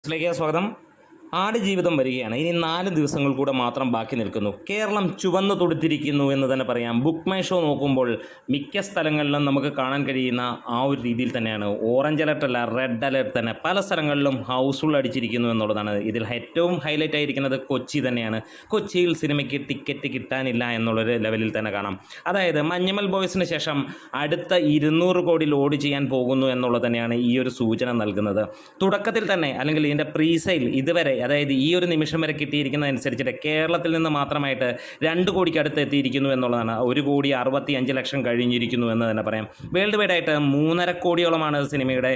ിലേക്ക് സ്വാഗതം. ആടുജീവിതം വരികയാണ്. ഇനി 4 ദിവസങ്ങൾ കൂടെ മാത്രം ബാക്കി നിൽക്കുന്നു. കേരളം ചുവന്നു തൊടുത്തിരിക്കുന്നു എന്ന് തന്നെ പറയാം. ബുക്ക് മൈ ഷോ നോക്കുമ്പോൾ മിക്ക സ്ഥലങ്ങളിലും നമുക്ക് കാണാൻ കഴിയുന്ന ആ ഒരു രീതിയിൽ തന്നെയാണ്. ഓറഞ്ച് അലർട്ട് അല്ല, റെഡ് അലർട്ട് തന്നെ. പല സ്ഥലങ്ങളിലും ഹൗസ്ഫുൾ അടിച്ചിരിക്കുന്നു എന്നുള്ളതാണ്. ഇതിൽ ഏറ്റവും ഹൈലൈറ്റ് ആയിരിക്കുന്നത് കൊച്ചി തന്നെയാണ്. കൊച്ചിയിൽ സിനിമയ്ക്ക് ടിക്കറ്റ് കിട്ടാനില്ല എന്നുള്ളൊരു ലെവലിൽ തന്നെ കാണാം. അതായത് മഞ്ഞുമൽ ബോയ്സിന് ശേഷം അടുത്ത 200 കോടി ലോഡ് ചെയ്യാൻ പോകുന്നു എന്നുള്ളത് തന്നെയാണ് ഈ ഒരു സൂചന നൽകുന്നത്. തുടക്കത്തിൽ തന്നെ, അല്ലെങ്കിൽ ഇതിൻ്റെ പ്രീസെയിൽ ഇതുവരെ, അതായത് ഈ ഒരു നിമിഷം വരെ കിട്ടിയിരിക്കുന്നതനുസരിച്ചിട്ട് കേരളത്തിൽ നിന്ന് മാത്രമായിട്ട് 2 കോടിക്ക് അടുത്ത് എത്തിയിരിക്കുന്നു എന്നുള്ളതാണ്. 1,65,00,000 കഴിഞ്ഞിരിക്കുന്നു എന്ന് തന്നെ പറയാം. വേൾഡ് വൈഡ് ആയിട്ട് 3.5 കോടിയോളമാണ് സിനിമയുടെ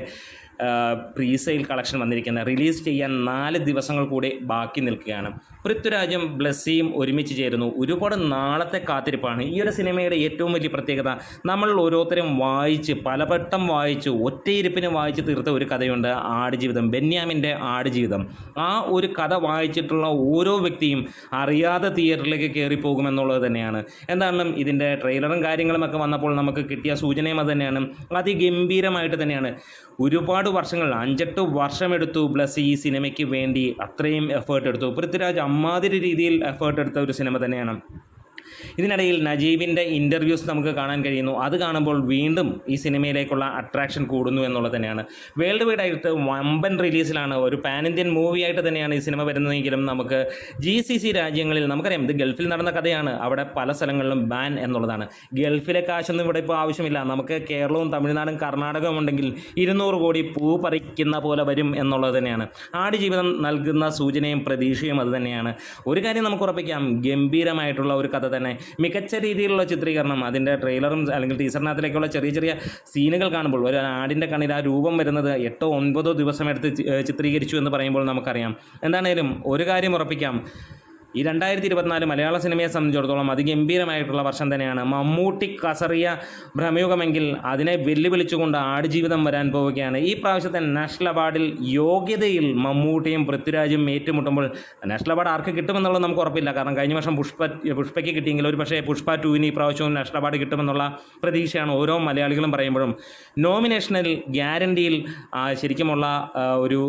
പ്രീസെയിൽ കളക്ഷൻ വന്നിരിക്കുന്നത്. റിലീസ് ചെയ്യാൻ 4 ദിവസങ്ങൾ കൂടി ബാക്കി നിൽക്കുകയാണ്. പൃഥ്വിരാജും ബ്ലസ്സിയും ഒരുമിച്ച് ചേരുന്നു. ഒരുപാട് നാളത്തെ കാത്തിരിപ്പാണ്. ഈ ഒരു സിനിമയുടെ ഏറ്റവും വലിയ പ്രത്യേകത, നമ്മൾ ഓരോരുത്തരും വായിച്ച് പലവട്ടം വായിച്ച് ഒറ്റയിരുപ്പിന് വായിച്ച് തീർത്ത ഒരു കഥയുണ്ട്, ആടുജീവിതം. ബെന്യാമിൻ്റെ ആടുജീവിതം. ആ ഒരു കഥ വായിച്ചിട്ടുള്ള ഓരോ വ്യക്തിയും അറിയാതെ തിയേറ്ററിലേക്ക് കയറിപ്പോകുമെന്നുള്ളത് തന്നെയാണ്. എന്തായാലും ഇതിൻ്റെ ട്രെയിലറും കാര്യങ്ങളുമൊക്കെ വന്നപ്പോൾ നമുക്ക് കിട്ടിയ സൂചനയും അത് തന്നെയാണ്. അതിഗംഭീരമായിട്ട് തന്നെയാണ്. ഒരുപാട് വർഷങ്ങൾ, 5-8 വർഷമെടുത്തു ബ്ലസ്സി ഈ സിനിമയ്ക്ക് വേണ്ടി. അത്രയും എഫേർട്ട് എടുത്തു. പൃഥ്വിരാജ് അമ്മാതിരി രീതിയിൽ എഫേർട്ട് എടുത്ത ഒരു സിനിമ തന്നെയാണ്. ഇതിനിടയിൽ നജീബിൻ്റെ ഇൻ്റർവ്യൂസ് നമുക്ക് കാണാൻ കഴിയുന്നു. അത് കാണുമ്പോൾ വീണ്ടും ഈ സിനിമയിലേക്കുള്ള അട്രാക്ഷൻ കൂടുന്നു എന്നുള്ളത് തന്നെയാണ്. വേൾഡ് വൈഡ് ആയിട്ട് വമ്പൻ റിലീസിലാണ്. ഒരു പാൻ ഇന്ത്യൻ മൂവി ആയിട്ട് തന്നെയാണ് ഈ സിനിമ വരുന്നതെങ്കിലും നമുക്ക് GCC രാജ്യങ്ങളിൽ, നമുക്കറിയാം ഇത് ഗൾഫിൽ നടന്ന കഥയാണ്, അവിടെ പല സ്ഥലങ്ങളിലും ബാൻ എന്നുള്ളതാണ്. ഗൾഫിലെ കാശൊന്നും ഇവിടെ ഇപ്പോൾ ആവശ്യമില്ല. നമുക്ക് കേരളവും തമിഴ്നാടും കർണാടകവും ഉണ്ടെങ്കിൽ 200 കോടി പൂ പറിക്കുന്ന പോലെ വരും എന്നുള്ളത് തന്നെയാണ്. ആടുജീവിതം നൽകുന്ന സൂചനയും പ്രതീക്ഷയും അത് തന്നെയാണ്. ഒരു കാര്യം നമുക്ക് ഉറപ്പിക്കാം, ഗംഭീരമായിട്ടുള്ള ഒരു കഥ തന്നെ. മികച്ച രീതിയിലുള്ള ചിത്രീകരണം. അതിൻ്റെ ട്രെയിലറും അല്ലെങ്കിൽ ടീസറിനകത്തിലേക്കുള്ള ചെറിയ ചെറിയ സീനുകൾ കാണുമ്പോൾ ഒരു ആടിൻ്റെ കണ്ണിൽ ആ രൂപം വരുന്നത് 8-9 ദിവസം എടുത്ത് ചിത്രീകരിച്ചു എന്ന് പറയുമ്പോൾ നമുക്കറിയാം. എന്താണേലും ഒരു കാര്യം ഉറപ്പിക്കാം, ഈ 2024 മലയാള സിനിമയെ സംബന്ധിച്ചിടത്തോളം അതിഗംഭീരമായിട്ടുള്ള വർഷം തന്നെയാണ്. മമ്മൂട്ടി കസറിയ ഭ്രമയുഗമെങ്കിൽ അതിനെ വെല്ലുവിളിച്ചുകൊണ്ട് ആടുജീവിതം വരാൻ പോവുകയാണ്. ഈ പ്രാവശ്യത്തെ നാഷണൽ അവാർഡിൽ യോഗ്യതയിൽ മമ്മൂട്ടിയും പൃഥ്വിരാജും ഏറ്റുമുട്ടുമ്പോൾ നാഷണൽ അവാർഡ് ആർക്ക് കിട്ടുമെന്നുള്ളത് നമുക്ക് ഉറപ്പില്ല. കാരണം കഴിഞ്ഞ വർഷം പുഷ്പയ്ക്ക് കിട്ടിയെങ്കിൽ ഒരു പക്ഷേ പുഷ്പ 2 ഈ പ്രാവശ്യവും നാഷണൽ അവാർഡ് കിട്ടുമെന്നുള്ള പ്രതീക്ഷയാണ് ഓരോ മലയാളികളും പറയുമ്പോഴും. നോമിനേഷനിൽ ഗ്യാരണ്ടിയിൽ ശരിക്കുമുള്ള ഒരു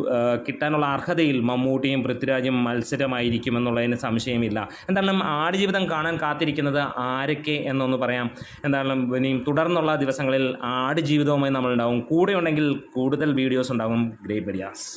കിട്ടാനുള്ള അർഹതയിൽ മമ്മൂട്ടിയും പൃഥ്വിരാജും മത്സരമായിരിക്കുമെന്നുള്ളതിന് സംശയമില്ല. എന്തായാലും ആടുജീവിതം കാണാൻ കാത്തിരിക്കുന്നത് ആരൊക്കെ എന്നൊന്ന് പറയാം. എന്തായാലും ഇനിയും തുടർന്നുള്ള ദിവസങ്ങളിൽ ആടുജീവിതവുമായി നമ്മളുണ്ടാവും. കൂടെ ഉണ്ടെങ്കിൽ കൂടുതൽ വീഡിയോസ് ഉണ്ടാകും. Great medias.